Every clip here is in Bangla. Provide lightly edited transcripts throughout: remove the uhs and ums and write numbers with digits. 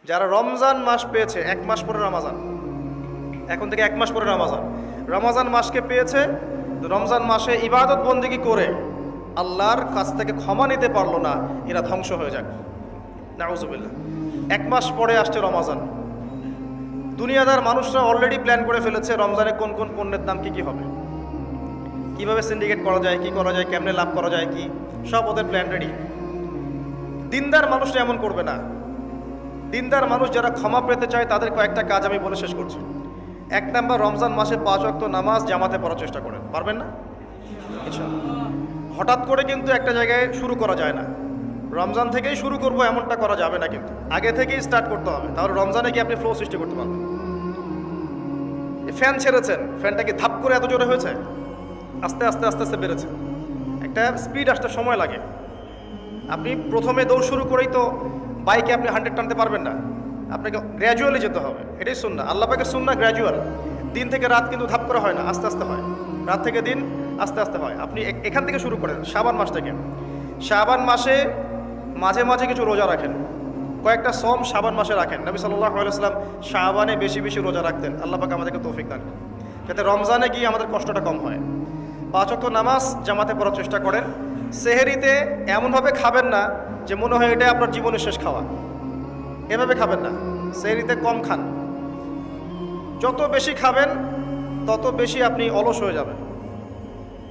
যারা রমজান মাস পেয়েছে, 1 মাস পরে রমাজান, এখন থেকে 1 মাস পরে রমাজান, রমাজান মাসকে পেয়েছে, রমজান মাসে ইবাদত বন্দেগী করে আল্লাহর কাছ থেকে ক্ষমা নিতে পারলো না, এরা ধ্বংস হয়ে যাক, নাউজুবিল্লাহ। 1 মাস পরে আসছে রমাজান, দুনিয়াদার মানুষরা অলরেডি প্ল্যান করে ফেলেছে রমজানে কোন কোন পণ্যের দাম কী হবে, কীভাবে সিন্ডিকেট করা যায়, কী করা যায়, কেমনে লাভ করা যায়, কি সব ওদের প্ল্যান রেডি। দিনদার মানুষরা এমন করবে না। দিনদার মানুষ যারা ক্ষমা পেতে চায় তাদের কয়েকটা কাজ আমি বলে শেষ করছি। 1 নাম্বার, রমজান মাসে 5 ওয়াক্ত নামাজ জামাতে পড়ার চেষ্টা করেন। পারবেন না? ইনশাআল্লাহ। হঠাৎ করে কিন্তু একটা জায়গায় শুরু করা যায় না। রমজান থেকেই শুরু করব এমনটা করা যাবে না, কিন্তু আগে থেকেই স্টার্ট করতে হবে, তাহলে রমজানে কি আপনি ফ্লো সৃষ্টি করতে পারবেন। ফ্যান ছেড়েছেন, ফ্যানটা কি ধাপ করে এত জোরে হয়েছে? আস্তে আস্তে আস্তে আস্তে বেড়েছে। একটা স্পিড আসতে সময় লাগে। আপনি প্রথমে দৌড় শুরু করেই তো বাইকে আপনি 100 টানতে পারবেন না, আপনাকে গ্র্যাজুয়ালি যেতে হবে। এটাই সুন্নাহ, আল্লাহ পাকের সুন্নাহ গ্র্যাজুয়াল। দিন থেকে রাত কিন্তু ধাপ করে হয় না, আস্তে আস্তে হয়। রাত থেকে দিন আস্তে আস্তে হয়। আপনি এখান থেকে শুরু করেন, শাবান মাস থেকে। শাবান মাসে মাঝে মাঝে কিছু রোজা রাখেন, কয়েকটা সম শাবান মাসে রাখেন। নবী সাল্লাল্লাহু আলাইহি ওয়াসাল্লাম শাবানে বেশি বেশি রোজা রাখতেন। আল্লাহ পাক আমাদেরকে তৌফিক দান করেন যাতে রমজানে গিয়ে আমাদের কষ্টটা কম হয়। 5 ওয়াক্ত নামাজ জামাতে পড়ার চেষ্টা করেন। সেহরিতে এমনভাবে খাবেন না যে মনে হয় এটা আপনার জীবনের শেষ খাওয়া, এভাবে খাবেন না। সেহরিতে কম খান, যত বেশি খাবেন তত বেশি আপনি অলস হয়ে যাবেন।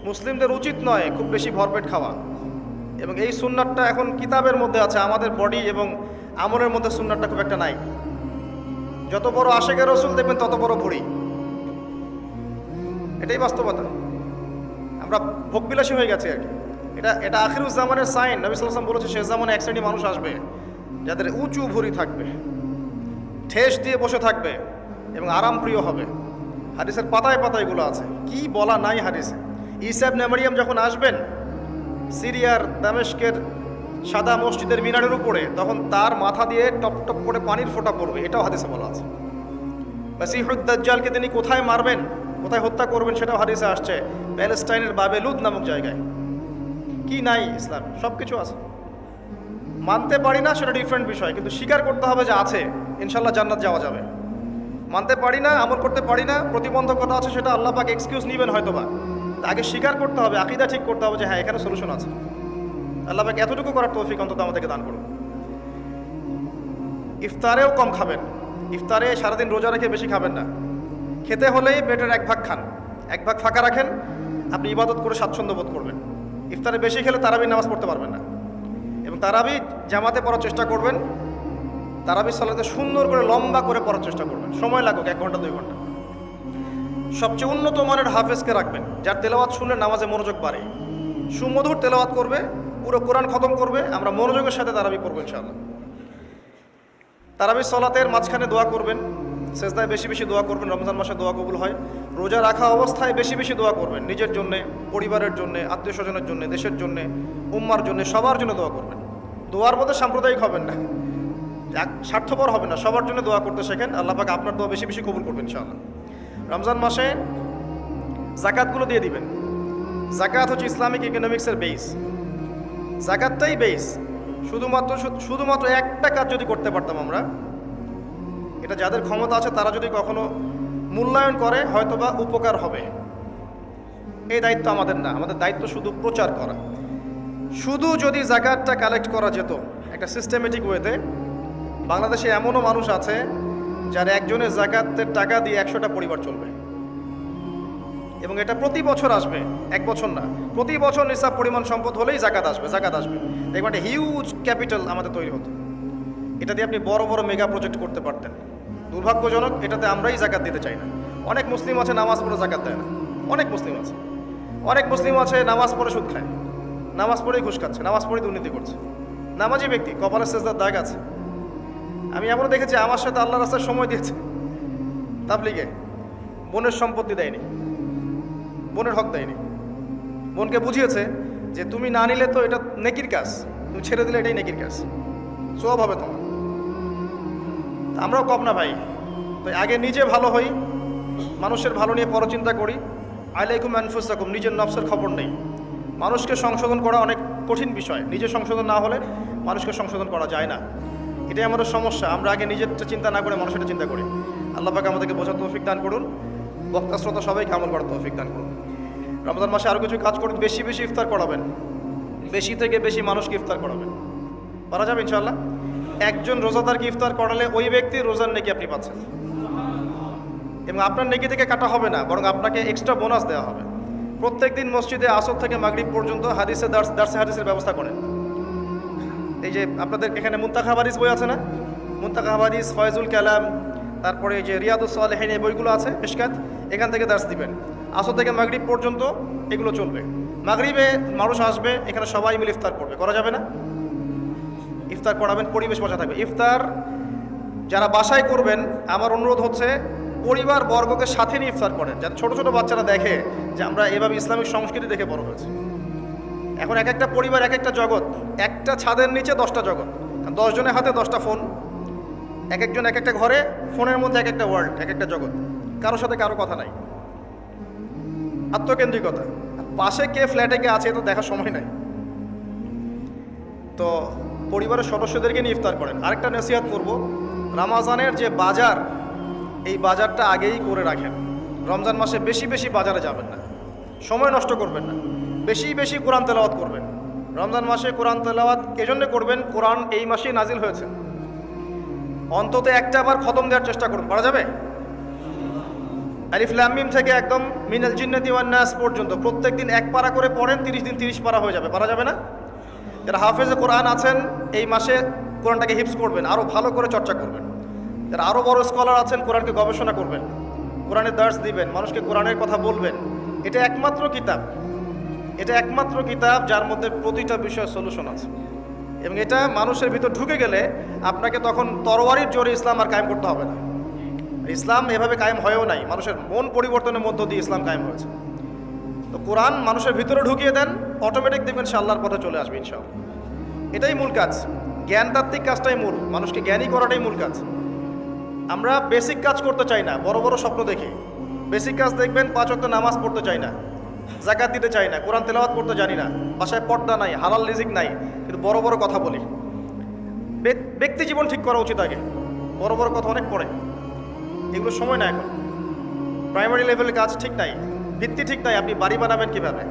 মুসলিমদের উচিত নয় খুব বেশি ভরপেট খাওয়া, এবং এই সুন্নাতটা এখন কিতাবের মধ্যে আছে, আমাদের বডি এবং আমলের মধ্যে সুন্নাতটা খুব একটা নাই। যত বড় আশেকের রসুল দেখবেন তত বড় ভুঁড়ি, এটাই বাস্তবতা। আমরা ভোগবিলাসী হয়ে গেছি আর কি। এটা আখিরুজ্জামানের সাইন। নবী সাল্লাল্লাহু আলাইহি ওয়াসাল্লাম বলেছে শেষ জামানে এক শ্রেণীর মানুষ আসবে যাদের উঁচু ভুঁড়ি থাকবে, ঠেস দিয়ে বসে থাকবে এবং আরামপ্রিয় হবে। হাদিসের পাতায় পাতায় এগুলো আছে, কি বলা নাই হাদিসে। ঈসা ইবনে মারইয়াম যখন আসবেন সিরিয়ার দামেস্কের সাদা মসজিদের মিনারের উপরে, তখন তার মাথা দিয়ে টপ টপ করে পানির ফোঁটা পড়বে, এটাও হাদিসে বলা আছে। মাসিহুদ দাজ্জালকে তিনি কোথায় মারবেন, কোথায় হত্যা করবেন, সেটাও হাদিসে আসছে, প্যালেস্টাইনের বাবেলুদ নামক জায়গায়। কি নাই ইসলাম? সব কিছু আছে। মানতে পারি না সেটা ডিফারেন্ট বিষয়, কিন্তু স্বীকার করতে হবে যে আছে, ইনশাল্লাহ জান্নাত যাওয়া যাবে। মানতে পারি না, আমল করতে পারি না, প্রতিবন্ধকতা আছে, সেটা আল্লাহ পাক এক্সকিউজ নেবেন হয়তোবা। আগে স্বীকার করতে হবে, আকীদা ঠিক করতে হবে যে হ্যাঁ এখানে সলিউশন আছে। আল্লাহ পাক এতটুকু করার তৌফিক অন্তত আমাদেরকে দান করুন। ইফতারেও কম খাবেন। ইফতারে সারাদিন রোজা রেখে বেশি খাবেন না। খেতে হলেই পেটের 1 ভাগ খান, 1 ভাগ ফাঁকা রাখেন, আপনি ইবাদত করে স্বাচ্ছন্দ্য বোধ করবেন। ইফতারে বেশি খেলে তারাবি নামাজ পড়তে পারবেন না, এবং তারাবি জামাতে পড়ার চেষ্টা করবেন। তারাবি সালাতে সুন্দর করে লম্বা করে পড়ার চেষ্টা করবেন, সময় লাগুক 1 ঘন্টা 2 ঘন্টা। সবচেয়ে উন্নত মানের হাফেজকে রাখবেন, যার তেলাওয়াত শুনলে নামাজে মনোযোগ বাড়ে, সুমধুর তেলাওয়াত করবে, পুরো কোরআন খতম করবে। আমরা মনোযোগের সাথে তারাবি পড়বো ইনশাআল্লাহ। তারাবি সালাতের মাঝখানে দোয়া করবেন, সেজদায় বেশি বেশি দোয়া করবেন, রমজান মাসে দোয়া কবুল হয়। রোজা রাখা অবস্থায় বেশি বেশি দোয়া করবেন, নিজের জন্যে, পরিবারের জন্যে, আত্মীয় স্বজনের জন্যে, দেশের জন্যে, উম্মার জন্যে, সবার জন্য দোয়া করবেন। দোয়ার মধ্যে সাম্প্রদায়িক হবেন না, স্বার্থপর হবেন না, সবার জন্য দোয়া করতে শেখেন। আল্লাহ পাক আপনার দোয়া বেশি বেশি কবুল করবেন ইনশাআল্লাহ। রমজান মাসে জাকাতগুলো দিয়ে দিবেন। জাকাত হচ্ছে ইসলামিক ইকোনমিক্সের বেস, জাকাতটাই বেস। শুধুমাত্র একটা কাজ যদি করতে পারতাম আমরা, এটা যাদের ক্ষমতা আছে তারা যদি কখনো মূল্যায়ন করে হয়তোবা উপকার হবে। এই দায়িত্ব আমাদের না, আমাদের দায়িত্ব শুধু প্রচার করা। শুধু যদি জাকাতটা কালেক্ট করা যেত একটা সিস্টেমেটিক ওয়েতে, বাংলাদেশে এমনও মানুষ আছে যার একজনের জাকাতের টাকা দিয়ে 100টা পরিবার চলবে, এবং এটা প্রতি বছর আসবে, 1 বছর না, প্রতি বছর নিসাব পরিমাণ সম্পদ হলেই জাকাত আসবে। দেখবেন একটা হিউজ ক্যাপিটাল আমাদের তৈরি হতো। এটা দিয়ে আপনি বড় বড় মেগা প্রজেক্ট করতে পারতেন। দুর্ভাগ্যজনক, এটাতে আমরাই জাকাত দিতে চাই না। অনেক মুসলিম আছে নামাজ পড়ে জাকাত দেয় না, অনেক মুসলিম আছে নামাজ পড়ে সুদ খায়, নামাজ পড়েই ঘুষ খাচ্ছে, নামাজ পড়েই দুর্নীতি করছে। নামাজি ব্যক্তি, কপালের সেজদার দাগ আছে। আমি এমনও দেখেছি আমার সাথে আল্লাহ রাস্তায় সময় দিয়েছে তাবলিগে, বোনের সম্পত্তি দেয়নি, বোনের হক দেয়নি। বোনকে বুঝিয়েছে যে তুমি না নিলে তো এটা নেকির কাজ, তুমি ছেড়ে দিলে এটাই নেকির কাজ, সওয়াব হবে তোমার। আমরাও কম না ভাই, তো আগে নিজে ভালো হই, মানুষের ভালো নিয়ে পরচিন্তা করি। আলাইকুম আনফুসাকুম, নিজের নফসের খবর নেই। মানুষকে সংশোধন করা অনেক কঠিন বিষয়, নিজে সংশোধন না হলে মানুষকে সংশোধন করা যায় না। এটাই আমাদের সমস্যা। আমরা আগে নিজেরটা চিন্তা না করে মানুষেরটা চিন্তা করি। আল্লাহ পাক আমাদেরকে বোঝার তৌফিক দান করুন, বক্তা শ্রোতা সবাইকে আমল করার তৌফিক দান করুন। রমজান মাসে আরও কিছু কাজ করুন, বেশি বেশি ইফতার করাবেন, বেশি থেকে বেশি মানুষকে ইফতার করাবেন। পারা যাবে ইনশাআল্লাহ। একজন রোজাদারকে ইফতার করালে ওই ব্যক্তি রোজার নেকি আপনি পাচ্ছেন, এবং আপনার নেকি থেকে কাটা হবে না, বরং আপনাকে এক্সট্রা বোনাস দেওয়া হবে। প্রত্যেকদিন মসজিদে আসর থেকে মাগরিব পর্যন্ত হাদিসে দার্সে হাদিসের ব্যবস্থা করেন। এই যে আপনাদের এখানে মুনতাখাব হাদিস বই আছে না, মুনতাখাব হাদিস, ফয়জুল কালাম, তারপরে এই যে রিয়াদুস সালেহিন, এই বইগুলো আছে মিশকাত, এখান থেকে দার্স দিবেন। আসর থেকে মাগরিব পর্যন্ত এগুলো চলবে। মাগরিবে মানুষ আসবে, এখানে সবাই মিলে ইফতার করবে, করা যাবে না? ইফতার করাবেন, পরিবেশ বজায় থাকবে। ইফতার যারা বাসায় করবেন, আমার অনুরোধ হচ্ছে পরিবার বর্গকে সাথে নিয়ে ইফতার করেন, যাতে ছোট ছোট বাচ্চারা দেখে যে আমরা এভাবে ইসলামিক সংস্কৃতি দেখে বড় হয়েছে। এখন এক একটা পরিবার এক একটা জগৎ, একটা ছাদের নিচে 10টা জগৎ, 10 জনের হাতে 10টা ফোন, এক একজন এক একটা ঘরে, ফোনের মধ্যে এক একটা ওয়ার্ল্ড, এক একটা জগৎ, কারোর সাথে কারো কথা নাই, আত্মকেন্দ্রিকতা। পাশে কে ফ্ল্যাটে কে আছে তো দেখার সময় নাই। তো পরিবারের সদস্যদেরকে নিয়ে ইফতার করেন। আরেকটা নসিহত করব, রমজানের যে বাজার, এই বাজারটা আগেই করে রাখেন। রমজান মাসে বেশি বেশি বাজারে যাবেন না, সময় নষ্ট করবেন না, বেশি বেশি কোরআন তেলাওয়াত করবেন। রমজান মাসে কোরআন তেলাওয়াত এজন্য করবেন, কোরআন এই মাসেই নাজিল হয়েছে। অন্তত একটা বার খতম দেওয়ার চেষ্টা করুন, পারা যাবে? আলিফ লাম মিম থেকে একদম মিনাল জিন্নাতি ওয়ান নাস পর্যন্ত প্রত্যেকদিন এক পারা করে পড়েন, 30 দিন 30 পারা হয়ে যাবে, পারা যাবে না? যারা হাফেজে কোরআন আছেন, এই মাসে কোরআনটাকে হিফজ করবেন, আরও ভালো করে চর্চা করবেন। যারা আরও বড় স্কলার আছেন, কোরআনকে গবেষণা করবেন, কোরআনের দার্স দিবেন, মানুষকে কোরআনের কথা বলবেন। এটা একমাত্র কিতাব, এটা একমাত্র কিতাব যার মধ্যে প্রতিটা বিষয়ের সলিউশন আছে, এবং এটা মানুষের ভিতর ঢুকে গেলে আপনাকে তখন তরবারির জোরে ইসলাম আর কায়েম করতে হবে না। ইসলাম এভাবে কায়েম হয়েও নাই, মানুষের মন পরিবর্তনের মধ্য দিয়ে ইসলাম কায়েম হয়েছে। তো কোরআন মানুষের ভিতরে ঢুকিয়ে দেন, অটোমেটিক দেখবেন সে আল্লাহর পথে চলে আসবে ইনশাআল্লাহ। এটাই মূল কাজ, জ্ঞানতাত্ত্বিক কাজটাই মূল, মানুষকে জ্ঞানী করাটাই মূল কাজ। আমরা বেসিক কাজ করতে চাই না, বড় বড় স্বপ্ন দেখি। বেসিক কাজ দেখবেন, 5 ওয়াক্ত নামাজ পড়তে চাই না, যাকাত দিতে চাই না, কোরআন তেলাওয়াত করতে জানি না, বাসায় পর্দা নাই, হালাল রিজিক নাই, কিন্তু বড় বড় কথা বলি। ব্যক্তি জীবন ঠিক করা উচিত আগে, বড় বড় কথা অনেক পড়ে, এগুলো সময় না। এখন প্রাইমারি লেভেলের কাজ ঠিক নাই, ভিত্তি ঠিক নাই, আপনি বাড়ি বানাবেন কিভাবে?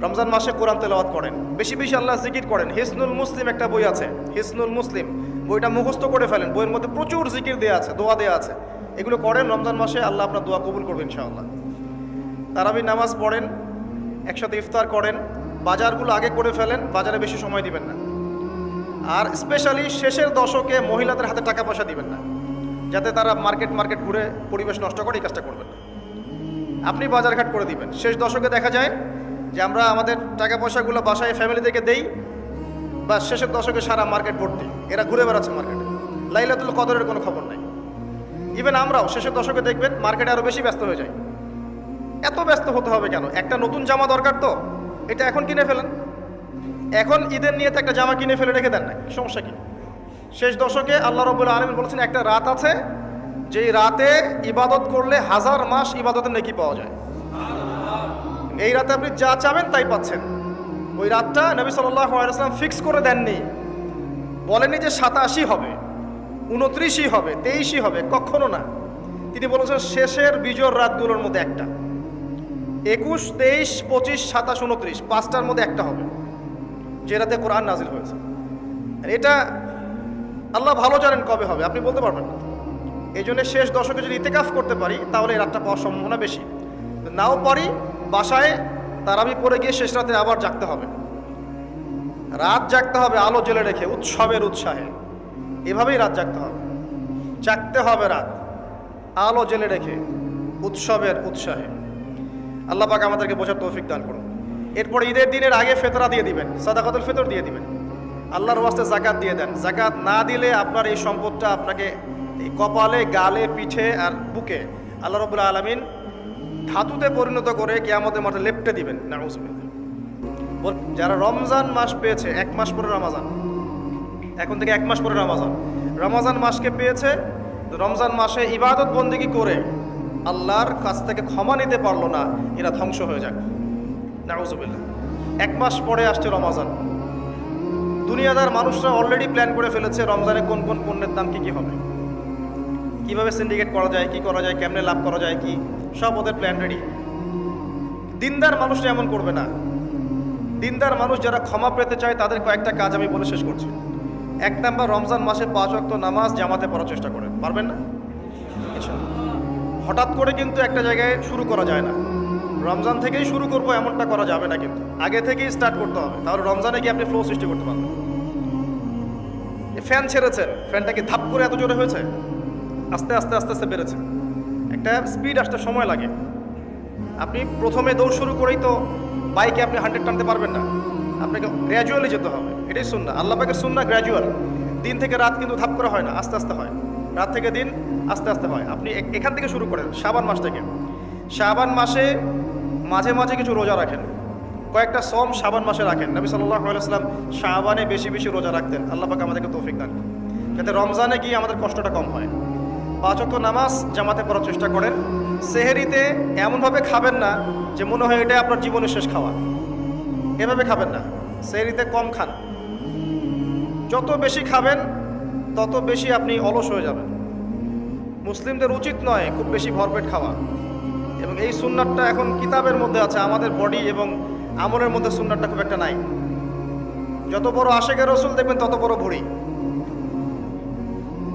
রমজান মাসে কোরআন তেলাওয়াত করেন, বেশি বেশি আল্লাহ জিকির করেন। হিসনুল মুসলিম একটা বই আছে, হিসনুল মুসলিম, বইটা মুখস্থ করে ফেলেন। বইয়ের মধ্যে প্রচুর জিকির দেওয়া আছে, দোয়া দেওয়া আছে, এগুলো করেন। রমজান মাসে আল্লাহ আপনার দোয়া কবুল করবেন ইনশাআল্লাহ। তারাবি নামাজ পড়েন, একসাথে ইফতার করেন, বাজারগুলো আগে করে ফেলেন, বাজারে বেশি সময় দিবেন না। আর স্পেশালি শেষের দশকে মহিলাদের হাতে টাকা পয়সা দিবেন না, যাতে তারা মার্কেট ঘুরে পরিবেশ নষ্ট করে, এই কাজটা করবেন না। আপনি বাজারঘাট করে দিবেন। শেষ দশকে দেখা যায় যে আমরা আমাদের টাকা পয়সাগুলো বাসায় ফ্যামিলি থেকে দেই, বা শেষের দশকে সারা মার্কেট ভর্তি, এরা ঘুরে বেড়াচ্ছে মার্কেটে, লাইলাতুল কদরের কোনো খবর নাই। ইভেন আমরাও শেষের দশকে দেখবেন মার্কেটে আরও বেশি ব্যস্ত হয়ে যায়। এত ব্যস্ত হতে হবে কেন? একটা নতুন জামা দরকার, তো এটা এখন কিনে ফেলেন। এখন ঈদের নিয়ে তো একটা জামা কিনে ফেলে রেখে দেন না, সমস্যা কি? শেষ দশকে আল্লাহ রাব্বুল আলামিন বলেছেন একটা রাত আছে, যেই রাতে ইবাদত করলে 1000 মাস ইবাদতের নেকি পাওয়া যায়। এই রাতে আপনি যা চাবেন তাই পাচ্ছেন। ওই রাতটা নবী সাল্লাল্লাহু আলাইহি ওয়াসাল্লাম ফিক্স করে দেননি, বলেনি যে 87 হবে, 29ই হবে, 23ই হবে, কখনো না। তিনি বলেছেন শেষের বিজোড় রাতগুলোর মধ্যে একটা, 21, 23, 25, 27, 29, 5টার মধ্যে একটা হবে, যে রাতে কোরআন নাজিল হয়েছে। এটা আল্লাহ ভালো জানেন কবে হবে, আপনি বলতে পারবেন না। এই জন্য শেষ দশকে যদি ইতিকাফ করতে পারি, তাহলে এই রাতটা পাওয়ার সম্ভাবনা বেশি। নাও পারি, বাসায় তারাবি পড়ে গিয়ে শেষ রাতে আবার জাগতে হবে, রাত জাগতে হবে আলো জ্বেলে রেখে, উৎসবের উৎসাহে। এভাবেই রাত জাগতে হবে, জাগতে হবে রাত আলো জ্বেলে রেখে, উৎসবের উৎসাহে। আল্লাহ পাক আমাদেরকে বোঝার তৌফিক দান করুন। এরপর ঈদের দিনের আগে ফেতরা দিয়ে দিবেন, সাদাকাতুল ফিতর দিয়ে দিবেন, আল্লাহর ওয়াস্তে জাকাত দিয়ে দেন। জাকাত না দিলে আপনার এই সম্পদটা আপনাকে এই কপালে, গালে, পিঠে আর বুকে আল্লাহ রাব্বুল আলামিন ধাতুতে পরিণত করে কিয়ামতের মাঠে লেপটে দিবেন। নাউযুবিল্লাহ। যারা রমজান মাস পেয়েছে, 1 মাস পরে রমজান, এখন থেকে 1 মাস পরে রমজান মাসকে পেয়েছে, রমজান মাসে ইবাদত বন্দেগী করে আল্লাহর কাছ থেকে ক্ষমা নিতে পারলো না, এরা ধ্বংস হয়ে যাক। নাউযুবিল্লাহ। 1 মাস পরে আসছে রমজান, দুনিয়াদার মানুষরা অলরেডি প্ল্যান করে ফেলেছে রমজানে কোন কোন পণ্যের দাম কী হবে, কীভাবে সিন্ডিকেট করা যায়, কী করা যায়, কেমনে লাভ করা যায়, কি সব ওদের প্ল্যান রেডি। দিনদার মানুষরা এমন করবে না। দিনদার মানুষ যারা ক্ষমা পেতে চায় তাদের কয়েকটা কাজ আমি বলে শেষ করছি। 1 নাম্বার, রমজান মাসে 5 ওয়াক্ত নামাজ জামাতে পড়ার চেষ্টা করেন। পারবেন না? হঠাৎ করে কিন্তু একটা জায়গায় শুরু করা যায় না। রমজান থেকেই শুরু করব এমনটা করা যাবে না, কিন্তু আগে থেকেই স্টার্ট করতে হবে, তাহলে রমজানে গিয়ে আপনি ফ্লো সৃষ্টি করতে পারবেন। ফ্যান ছেড়েছেন, ফ্যানটা কি ধাপ করে এত জোরে হয়েছে? আস্তে আস্তে আস্তে আস্তে বেড়েছে। একটা স্পিড আসতে সময় লাগে। আপনি প্রথমে দৌড় শুরু করেই তো বাইকে আপনি 100 টানতে পারবেন না, আপনাকে গ্র্যাজুয়ালি যেতে হবে। এটাই সুন্নাহ, আল্লাহ পাকের সুন্নাহ গ্র্যাজুয়াল। দিন থেকে রাত কিন্তু ধাপ করে হয় না, আস্তে আস্তে হয়। রাত থেকে দিন আস্তে আস্তে হয়। আপনি এখান থেকে শুরু করেন, শাবান মাস থেকে। শাবান মাসে মাঝে মাঝে কিছু রোজা রাখেন, কয়েকটা সম শাবান মাসে রাখেন। নবী সাল্লাল্লাহু আলাইহি ওয়াসাল্লাম শাবানে বেশি বেশি রোজা রাখতেন। আল্লাহ পাক আমাদেরকে তৌফিক দান করুন, যাতে রমজানে গিয়ে আমাদের কষ্টটা কম হয়। 5 ওয়াক্ত নামাজ জামাতে পড়ার চেষ্টা করেন। সেহরিতে এমনভাবে খাবেন না যে মনে হয় এটাই আপনার জীবনের শেষ খাওয়া, এভাবে খাবেন না। সেহরিতে কম খান, যত বেশি খাবেন তত বেশি আপনি অলস হয়ে যাবেন। মুসলিমদের উচিত নয় খুব বেশি ভরপেট খাওয়া, এবং এই সুন্নাতটা এখন কিতাবের মধ্যে আছে, আমাদের বডি এবং আমলের মধ্যে সুন্নাতটা খুব একটা নাই। যত বড় আশেকের রসুল দেখবেন তত বড় ভুঁড়ি,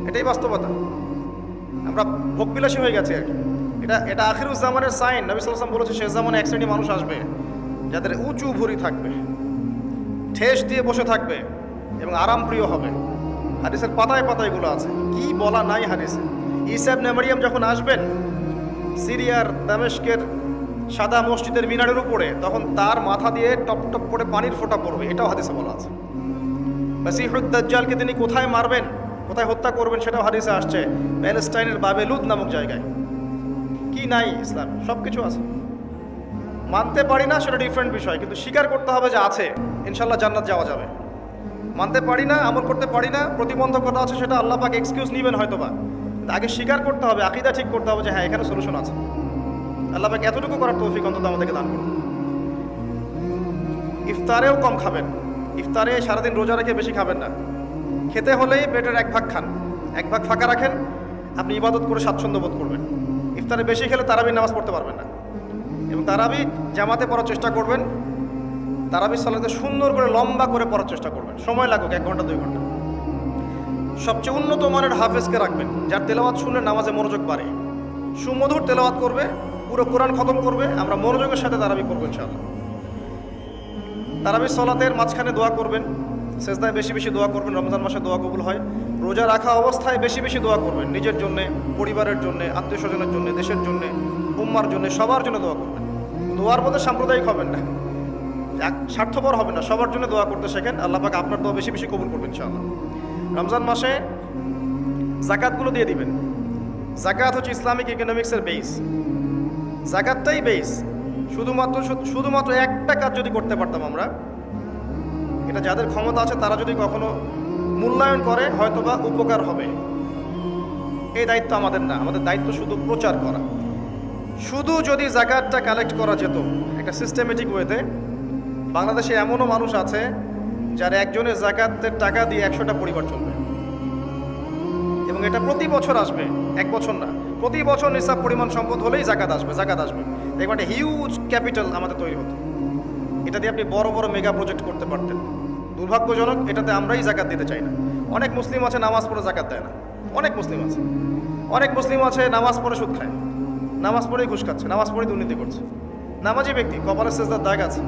এটাই বাস্তবতা। আমরা ভোগবিলাসী হয়ে গেছি আর কি। এটা আখিরুজ্জামানের সাইন। নবী সাল্লাল্লাহু আলাইহি ওয়াসাল্লাম বলেছে শেষ জামানে এক শ্রেণী মানুষ আসবে যাদের উঁচু ভুঁড়ি থাকবে, ঠেস দিয়ে বসে থাকবে এবং আরাম প্রিয় হবে। হাদিসের পাতায় পাতায় এগুলো আছে, কি বলা নাই হাদিসে। ঈসা ইবনে মারইয়াম যখন আসবেন সিরিয়ার দামেস্কের সাদা মসজিদের মিনারের উপরে, তখন তার মাথা দিয়ে টপ টপ করে পানির ফোঁটা পড়বে, এটাও হাদিসে বলা আছে। মাসিহুদ দাজ্জালকে তিনি কোথায় মারবেন, কোথায় হত্যা করবেন, সেটাও হাদিসে আসছে। প্যালেস্টাইনের বাবেলুদ নামক জায়গায়। কি নাই ইসলাম? সব কিছু আছে। মানতে পারি না সেটা ডিফারেন্ট বিষয়, কিন্তু স্বীকার করতে হবে যে আছে, ইনশাল্লাহ জান্নাত যাওয়া যাবে। মানতে পারি না, আমল করতে পারি না, প্রতিবন্ধকতা আছে, সেটা আল্লাহ পাক এক্সকিউজ নেবেন হয়তো বা, আগে স্বীকার করতে হবে, আকীদা ঠিক করতে হবে যে হ্যাঁ এখানে সলিউশন আছে। আল্লাহ পাক এতটুকু করার তৌফিক অন্তত আমাদেরকে দান করুন। ইফতারেও কম খাবেন। ইফতারে সারাদিন রোজা রেখে বেশি খাবেন না। খেতে হলেই পেটের 1 ভাগ খান, 1 ভাগ ফাঁকা রাখেন, আপনি ইবাদত করে স্বাচ্ছন্দ্য বোধ করবেন। ইফতারে বেশি খেলে তারাবির নামাজ পড়তে পারবেন না, এবং তারাবি জামাতে পড়ার চেষ্টা করবেন। তারাবি সালাতে সুন্দর করে লম্বা করে পড়ার চেষ্টা করবেন, সময় লাগুক 1 ঘন্টা 2 ঘন্টা। সবচেয়ে উন্নত মানের হাফেজকে রাখবেন, যার তেলাওয়াত শুনলে নামাজে মনোযোগ বাড়ে, সুমধুর তেলাওয়াত করবে, পুরো কোরআন খতম করবে। আমরা মনোযোগের সাথে তারাবি করবো ইনশাআল্লাহ। তারাবি সালাতের মাঝখানে দোয়া করবেন, সেজদায় বেশি বেশি দোয়া করবেন, রমজান মাসে দোয়া কবুল হয়। রোজা রাখা অবস্থায় বেশি বেশি দোয়া করবেন, নিজের জন্যে, পরিবারের জন্যে, আত্মীয় স্বজনের জন্যে, দেশের জন্যে, উম্মার জন্যে, সবার জন্য দোয়া করবেন। দোয়ার মধ্যে সাম্প্রদায়িক হবেন না, স্বার্থপর হবেন না, সবার জন্য দোয়া করতে শেখেন। আল্লাহ পাক আপনার দোয়া বেশি বেশি কবুল করবেন ইনশাআল্লাহ। রমজান মাসে যাকাতগুলো দিয়ে দিবেন। যাকাত হচ্ছে ইসলামিক ইকোনমিক্সের বেস, যাকাতটাই বেস। শুধুমাত্র একটা কাজ যদি করতে পারতাম আমরা, এটা যাদের ক্ষমতা আছে তারা যদি কখনো মূল্যায়ন করে হয়তোবা উপকার হবে। এই দায়িত্ব আমাদের না, আমাদের দায়িত্ব শুধু প্রচার করা। শুধু যদি যাকাতটা কালেক্ট করা যেত একটা সিস্টেমেটিক ওয়েতে, বাংলাদেশে এমনও মানুষ আছে যার একজনের যাকাতের টাকা দিয়ে 100টা পরিবার চলবে, এবং এটা প্রতি বছর আসবে, 1 বছর না, প্রতি বছর নিসাব পরিমাণ সম্পদ হলেই জাকাত আসবে। দেখবেন একটা হিউজ ক্যাপিটাল আমাদের তৈরি হতো। এটা দিয়ে আপনি বড় বড় মেগা প্রজেক্ট করতে পারতেন। দুর্ভাগ্যজনক, এটাতে আমরাই জাকাত দিতে চাই না। অনেক মুসলিম আছে নামাজ পড়ে জাকাত দেয় না, অনেক মুসলিম আছে নামাজ পড়ে সুদ খায়, নামাজ পড়েই ঘুষ খাচ্ছে, নামাজ পড়েই দুর্নীতি করছে। নামাজি ব্যক্তি, কপালের সেজদার দাগ আছে।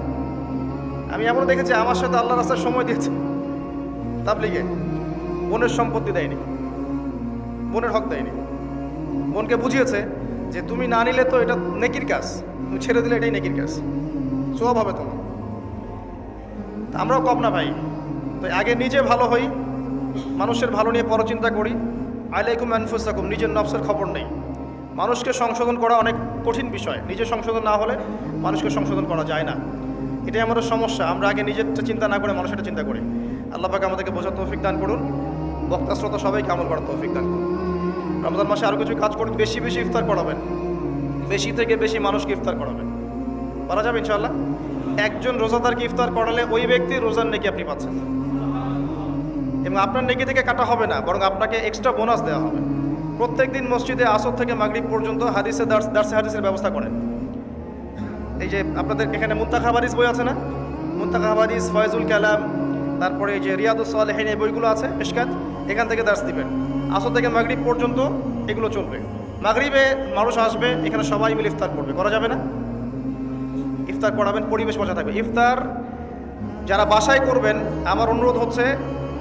আমি এমনও দেখেছি আমার সাথে আল্লাহ রাস্তায় সময় দিয়েছে তাবলীগে, বোনের সম্পত্তি দেয়নি, বোনের হক দেয়নি, বোনকে বুঝিয়েছে যে তুমি না নিলে তো এটা নেকির কাজ, তুমি ছেড়ে দিলে এটাই নেকির কাজ, সওয়াব হবে তোমার। আমরাও কম না ভাই। তো আগে নিজে ভালো হই, মানুষের ভালো নিয়ে পরচিন্তা করি। আলাইকুম আনফুসাকুম, নিজের নফসের খবর নেই। মানুষকে সংশোধন করা অনেক কঠিন বিষয়, নিজে সংশোধন না হলে মানুষকে সংশোধন করা যায় না। এটাই আমাদের সমস্যা, আমরা আগে নিজেরটা চিন্তা না করে মানুষেরটা চিন্তা করি। আল্লাহ পাক আমাদেরকে বোঝার তৌফিক দান করুন, বক্তা শ্রোতা সবাইকে আমল করার তৌফিক দান করুন। রমজান মাসে আরও কিছু কাজ করুন, বেশি বেশি ইফতার করাবেন, বেশি থেকে বেশি মানুষকে ইফতার করাবেন, পারা যাবে ইনশাআল্লাহ। একজন রোজাদারকে ইফতার করালে ওই ব্যক্তির রোজার নেকি আপনি পাচ্ছেন। এবং আপনার নেকি থেকে কাটা হবে না, বরং আপনাকে এক্সট্রা বোনাস দেওয়া হবে। প্রত্যেক দিন মসজিদে আসর থেকে মাগরিব পর্যন্ত দার্সে হাদিসের ব্যবস্থা করেন। এই যে আপনাদের এখানে মুনতাখাব হাদিস বই আছে না, মুনতাখাব হাদিস, ফয়জুল কালাম, তারপরে এই যে রিয়াদুস সালেহিন, এই বইগুলো আছে, মিশকাত, এখান থেকে দার্স দিবেন। আসর থেকে মাগরিব পর্যন্ত এগুলো চলবে। মাগরিবে মানুষ আসবে, এখানে সবাই মিলে ইফতার করবে, করা যাবে না? ইফতার করাবেন, পরিবেশ বজায় থাকবে। ইফতার যারা বাসায় করবেন, আমার অনুরোধ হচ্ছে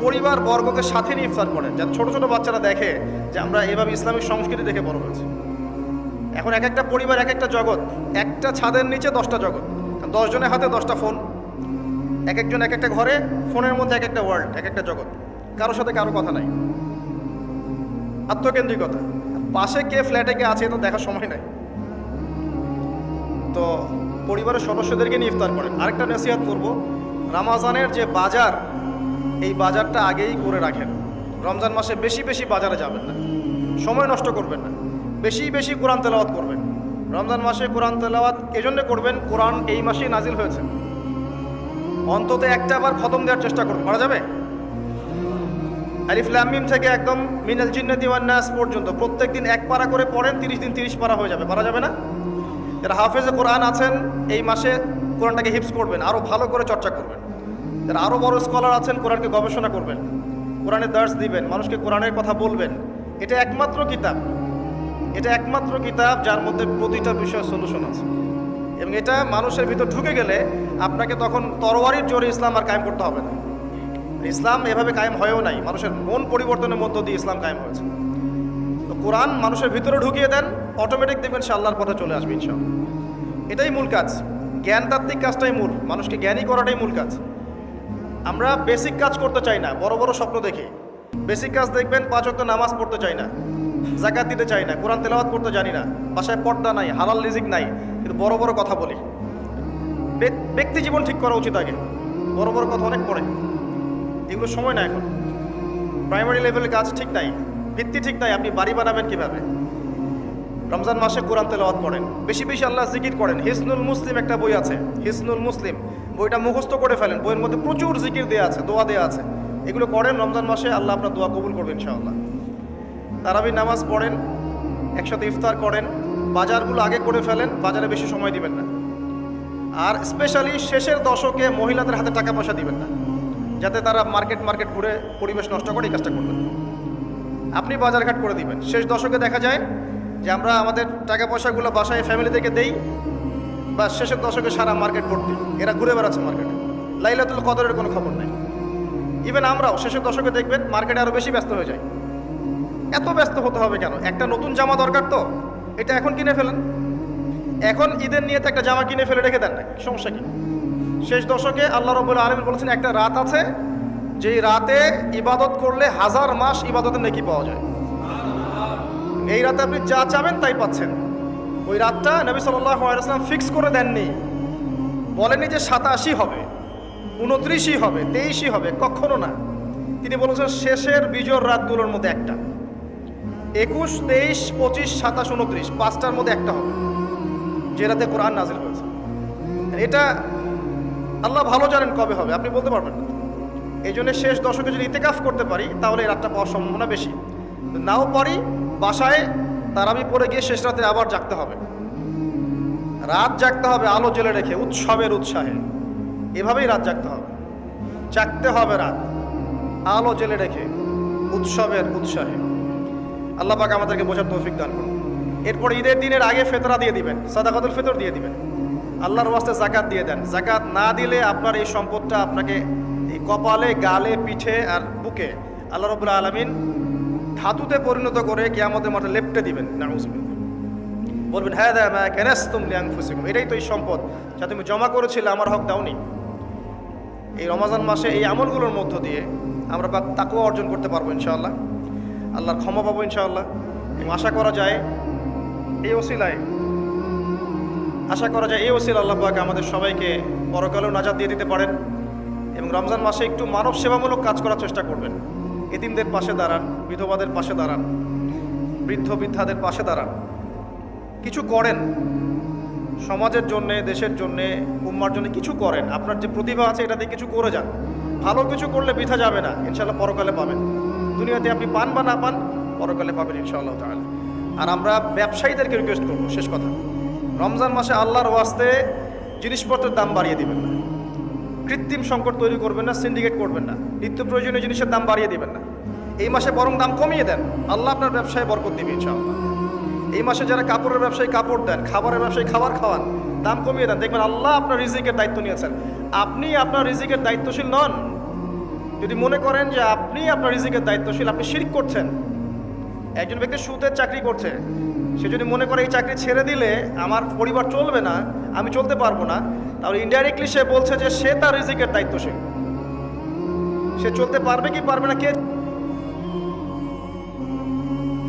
পরিবার বর্গকে সাথে নিয়ে ইফতার করেন, যাতে ছোটো ছোটো বাচ্চারা দেখে যে আমরা এভাবে ইসলামিক সংস্কৃতি দেখে বড় হয়েছি। এখন এক একটা পরিবার এক একটা জগৎ, একটা ছাদের নিচে 10টা জগৎ, 10 জনের হাতে 10টা ফোন, এক একজন এক একটা ঘরে, ফোনের মধ্যে এক একটা ওয়ার্ল্ড, এক একটা জগৎ, কারোর সাথে কারো কথা নাই, আত্মকেন্দ্রিকতা। পাশে কে ফ্ল্যাটে কে আছে এটা দেখার সময় নাই। তো পরিবারের সদস্যদেরকে নিয়ে ইফতার করেন। আরেকটা নসিহত করব, রমজানের যে বাজার, এই বাজারটা আগেই করে রাখেন। রমজান মাসে বেশি বেশি বাজারে যাবেন না, সময় নষ্ট করবেন না, বেশি বেশি কোরআন তেলাওয়াত করবেন। রমজান মাসে কোরআন তেলাওয়াত এজন্য করবেন, কোরআন এই মাসেই নাজিল হয়েছে, অন্তত একটা বার খতম দেওয়ার চেষ্টা করবেন। করা যাবে? আলিফ লাম মিম থেকে একদম মিনাল জিন্নাতি ওয়ান নাস পর্যন্ত প্রত্যেক দিন 1 পারা করে পড়েন, 30 দিন 30 পারা হয়ে যাবে। পারা যাবে না? যারা হাফেজে কোরআন আছেন, এই মাসে কোরআনটাকে হিফজ করবেন, আরও ভালো করে চর্চা করবেন। যারা আরও বড় স্কলার আছেন, কোরআনকে গবেষণা করবেন, কোরআনের দার্স দিবেন, মানুষকে কোরআনের কথা বলবেন। এটা একমাত্র কিতাব, এটা একমাত্র কিতাব যার মধ্যে প্রতিটা বিষয়ের সলিউশন আছে। এবং এটা মানুষের ভিতর ঢুকে গেলে আপনাকে তখন তরওয়ারির জোরে ইসলাম আর কায়েম করতে হবে না। ইসলাম এভাবে কায়েম হয়েও নাই, মানুষের মন পরিবর্তনের মধ্য দিয়ে ইসলাম কায়েম হয়েছে। তো কোরআন মানুষের ভিতরে ঢুকিয়ে দেন, অটোমেটিক দেখবেন সে আল্লাহর পথে চলে আসবে ইনশাআল্লাহ। এটাই মূল কাজ, জ্ঞানতাত্ত্বিক কাজটাই মূল, মানুষকে জ্ঞানী করাটাই মূল কাজ। আমরা বেসিক কাজ করতে চাই না, বড় বড় স্বপ্ন দেখি। বেসিক কাজ দেখবেন, 5 ওয়াক্ত নামাজ পড়তে চাই না, যাকাত দিতে চাই না, কোরআন তেলাওয়াত করতে জানি না, বাসায় পর্দা নাই, হালাল রিজিক নাই, কিন্তু বড় বড় কথা বলি। ব্যক্তি জীবন ঠিক করা উচিত আগে, বড় বড় কথা অনেক পড়ে, এগুলো সময় না। এখন প্রাইমারি লেভেলের কাজ ঠিক নাই, ভিত্তি ঠিক নাই, আপনি বাড়ি বানাবেন কিভাবে? রমজান মাসে কোরআন তেলাওয়াত করেন, বেশি বেশি আল্লাহ জিকির করেন। হিসনুল মুসলিম একটা বই আছে, হিসনুল মুসলিম, বইটা মুখস্থ করে ফেলেন, বইয়ের মধ্যে প্রচুর জিকির দেওয়া আছে, দোয়া দেওয়া আছে, এগুলো করেন। রমজান মাসে আল্লাহ আপনার দোয়া কবুল করবেন ইনশাআল্লাহ। তারাবি নামাজ পড়েন, একসাথে ইফতার করেন, বাজারগুলো আগে করে ফেলেন, বাজারে বেশি সময় দিবেন না। আর স্পেশালি শেষের দশকে মহিলাদের হাতে টাকা পয়সা দিবেন না, যাতে তারা মার্কেট ঘুরে পরিবেশ নষ্ট করে, এই কাজটা করবেন। আপনি বাজারঘাট করে দিবেন। শেষ দশকে দেখা যায় যে আমরা আমাদের টাকা পয়সাগুলো বাসায় ফ্যামিলি থেকে দেই, বা শেষের দশকে সারা মার্কেট ভর্তি, এরা ঘুরে বেড়াচ্ছে মার্কেটে, লাইলাতুল কদরের কোনো খবর নেই। ইভেন আমরাও শেষের দশকে দেখবেন মার্কেটে আরও বেশি ব্যস্ত হয়ে যায়। এত ব্যস্ত হতে হবে কেন? একটা নতুন জামা দরকার, তো এটা এখন কিনে ফেলেন, এখন ঈদের নিয়েতে একটা জামা কিনে ফেলে রেখে দেন না, সমস্যা কি? শেষ দশকে আল্লাহ রাব্বুল আলামিন বলেছেন একটা রাত আছে, যেই রাতে ইবাদত করলে 1000 মাস ইবাদতের নেকি পাওয়া যায়। এই রাতে আপনি যা চাবেন তাই পাচ্ছেন। ওই রাতটা নবী সাল্লাল্লাহু আলাইহি ওয়াসাল্লাম ফিক্স করে দেননি, বলেনি যে 87 হবে, 29ই হবে, 23ই হবে, কখনো না। তিনি বলেছেন শেষের বিজোড় রাতগুলোর মধ্যে একটা, 21, 23, 25, 27, 29, 5টার মধ্যে একটা হবে, যে রাতে কোরআন নাজিল হয়েছে। এটা আল্লাহ ভালো জানেন কবে হবে, আপনি বলতে পারবেন না। এই জন্য শেষ দশকে যদি ইতিকাফ করতে পারি, তাহলে এই রাতটা পাওয়ার সম্ভাবনা বেশি। নাও পারি, বাসায় তারাবি পড়ে গিয়ে শেষ রাতে আবার জাগতে হবে, রাত জাগতে হবে আলো জ্বেলে রেখে, উৎসবের উৎসাহে। এভাবেই রাত জাগতে হবে, জাগতে হবে রাত আলো জ্বেলে রেখে, উৎসবের উৎসাহে। আল্লাহ পাক আমাদেরকে বোঝার তৌফিক দান করুন। এরপর ঈদের দিনের আগে ফেতরা দিয়ে দিবেন, সাদাকাতুল ফিতর দিয়ে দিবেন, আল্লাহর ওয়াস্তে যাকাত দিয়ে দেন। যাকাত না দিলে আপনার এই সম্পদটা আপনাকে এই কপালে, গালে, পিঠে আর বুকে আল্লাহ রাব্বুল আলামিন ধাতুতে পরিণত করে কিয়ামতের মাঠে লেপ্টে দিবেন। নাউযুবিল্লাহ। বলবেন হাযা মা কানাসতুম লিআনফুসিকুম, এটাই তো এই সম্পদ যা তুমি জমা করেছিলে, আমার হক দাওনি। এই রমজান মাসে এই আমলগুলোর মধ্য দিয়ে আমরা তাকওয়া অর্জন করতে পারবো ইনশাআল্লাহ, আল্লাহর ক্ষমা পাবো ইনশাআল্লাহ। এবং আশা করা যায় এই ওসিলায় আল্লাহ পাক আমাদের সবাইকে পরকালেও নাজাত দিয়ে দিতে পারেন। এবং রমজান মাসে একটু মানব সেবামূলক কাজ করার চেষ্টা করবেন। এতিমদের পাশে দাঁড়ান, বিধবাদের পাশে দাঁড়ান, বৃদ্ধ বৃদ্ধাদের পাশে দাঁড়ান, কিছু করেন সমাজের জন্যে, দেশের জন্যে, উম্মার জন্য কিছু করেন। আপনার যে প্রতিভা আছে এটা দিয়ে কিছু করে যান। ভালো কিছু করলে বৃথা যাবে না, ইনশাআল্লাহ পরকালে পাবেন। দুনিয়াতে আপনি পান বা না পান, পরকালে পাবেন ইনশাআল্লাহ তাআলা। আর আমরা ব্যবসায়ীদেরকে রিকোয়েস্ট করবো, শেষ কথা, রমজান মাসে আল্লাহর ওয়াস্তে জিনিসপত্রের দাম বাড়িয়ে দিবেন না, কৃত্রিম সংকট তৈরি করবেন না, সিন্ডিকেট করবেন না, নিত্য প্রয়োজনীয় জিনিসের দাম বাড়িয়ে দিবেন না। এই মাসে বরং দাম কমিয়ে দেন, আল্লাহ আপনার ব্যবসায় বরকত দিবে ইনশাআল্লাহ। এই মাসে যারা কাপড়ের ব্যবসায়ী কাপড় দেন, খাবারের ব্যবসায়ী খাবার খাওয়ান, দাম কমিয়ে দেন, দেখবেন আল্লাহ আপনার রিজিকের দায়িত্ব নিয়েছেন। আপনি আপনার রিজিকের দায়িত্বশীল নন। যদি মনে করেন যে আপনি আপনার রিজিকের দায়িত্বশীল, আপনি শিরক করছেন। একজন ব্যক্তি সুদের চাকরি করছে, সে যদি মনে করে এই চাকরি ছেড়ে দিলে আমার পরিবার চলবে না, আমি চলতে পারবো না, তাহলে ইনডাইরেক্টলি সে বলছে যে সে তার রিজিকের দায়িত্বশীল। সে চলতে পারবে কি পারবে না কে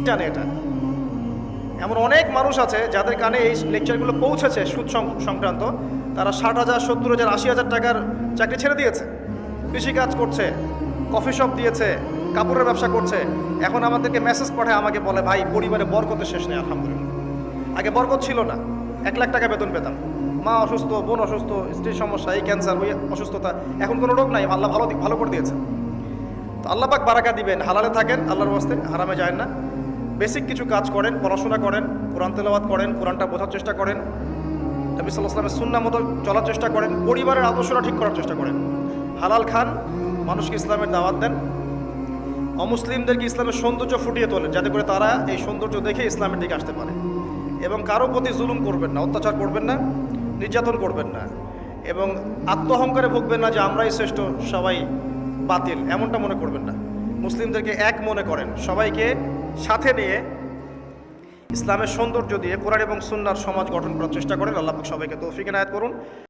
জানে এটা। এমন অনেক মানুষ আছে যাদের কানে এই লেকচারগুলো পৌঁছেছে সুদ সংক্রান্ত, তারা 60,000, 70,000, 80,000 টাকার চাকরি ছেড়ে দিয়েছে, কৃষিকাজ করছে, কফি শপ দিয়েছে, কাপড়ের ব্যবসা করছে। এখন আমাদেরকে মেসেজ পাঠায়, আমাকে বলে ভাই পরিবারে বরকতের শেষ নেই আলহামদুলিল্লাহ। আগে বরকত ছিল না, 1 লাখ টাকা বেতন পেতাম, মা অসুস্থ, বোন অসুস্থ, স্ত্রীর সমস্যা, এই ক্যান্সার, ওই অসুস্থতা, এখন কোনো রোগ নাই, আল্লাহ ভালো করে দিয়েছে। তো আল্লাহ পাক বারাকা দিবেন, হালালে থাকেন আল্লাহর ওয়াস্তে, হারামে যায় না। বেসিক কিছু কাজ করেন, পড়াশোনা করেন, কোরআন তেলাওয়াত করেন, কোরআনটা বোঝার চেষ্টা করেন, নবী সাল্লাল্লাহু আলাইহি ওয়াসাল্লামের সুন্নাহ মতো চলার চেষ্টা করেন, পরিবারের আদর্শটা ঠিক করার চেষ্টা করেন, হালাল খান, মানুষকে ইসলামের দাওয়াত দেন, অমুসলিমদেরকে ইসলামের সৌন্দর্য ফুটিয়ে তোলেন, যাতে করে তারা এই সৌন্দর্য দেখে ইসলামের দিকে আসতে পারে। এবং কারো প্রতি জুলুম করবেন না, অত্যাচার করবেন না, নির্যাতন করবেন না, এবং আত্মহংকারে ভুগবেন না যে আমরাই শ্রেষ্ঠ, সবাই বাতিল, এমনটা মনে করবেন না। মুসলিমদেরকে এক মনে করেন, সবাইকে সাথে নিয়ে ইসলামের সৌন্দর্য দিয়ে কোরআন এবং সুন্নাহর সমাজ গঠন করার চেষ্টা করেন। আল্লাহ পাক সবাইকে তৌফিক এনায়েত করুন।